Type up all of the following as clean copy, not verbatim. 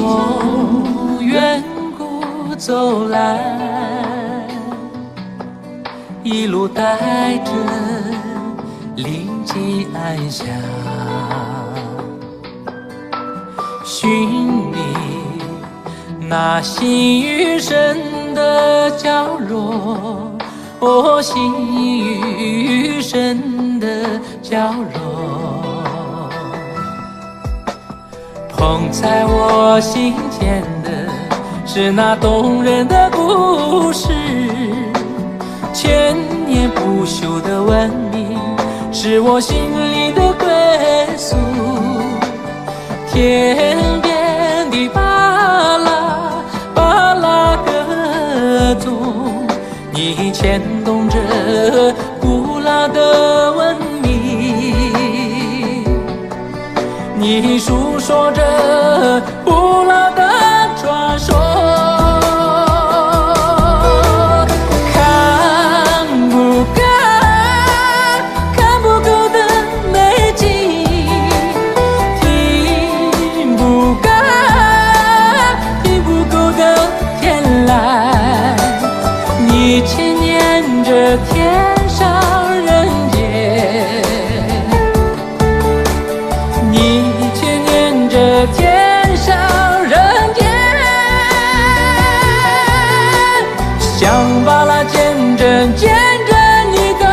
从远古走来，一路带着灵迹暗香，寻觅那心与神的交融，哦，心与神的交融。捧在我心间的是那动人的故事，千年不朽的文明是我心里的归宿。天边的巴拉巴拉歌中，你牵动着古老的文明，你诉说着古老的传说。看不够的美景，听不够的天籁，你牵念着天上人间，你牵念着天上人间，想把那见证见证你的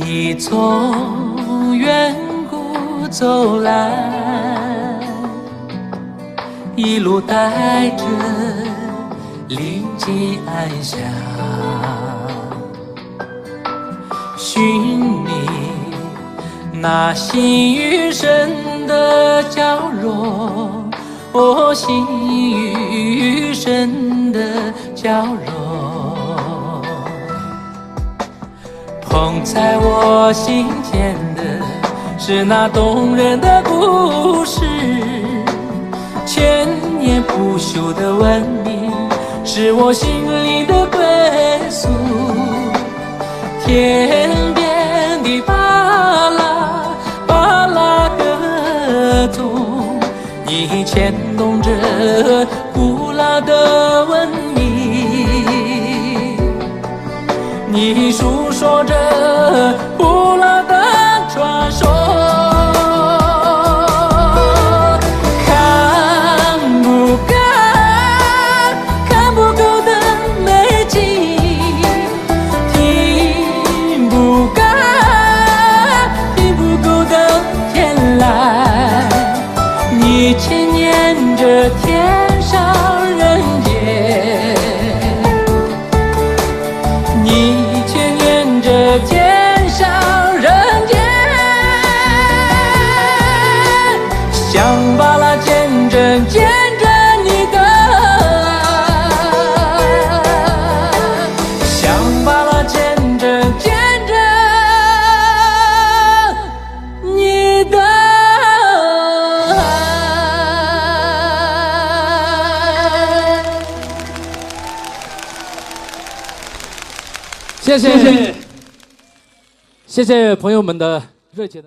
你从远古走来，一路带着灵迹暗香，寻觅那心与神的交融，哦，心与神的交融。捧在我心间的是那动人的故事，千年不朽的文明是我心里的归宿。天边的巴拉巴拉歌中，你牵动着古老的文明，你诉说着古老的传说。看不够的美景，听不够的天籁，你牵念着天上人间，你牵念着天上人间，想把那见证见证你的，想把那见证见证你的。谢谢朋友们的热切的。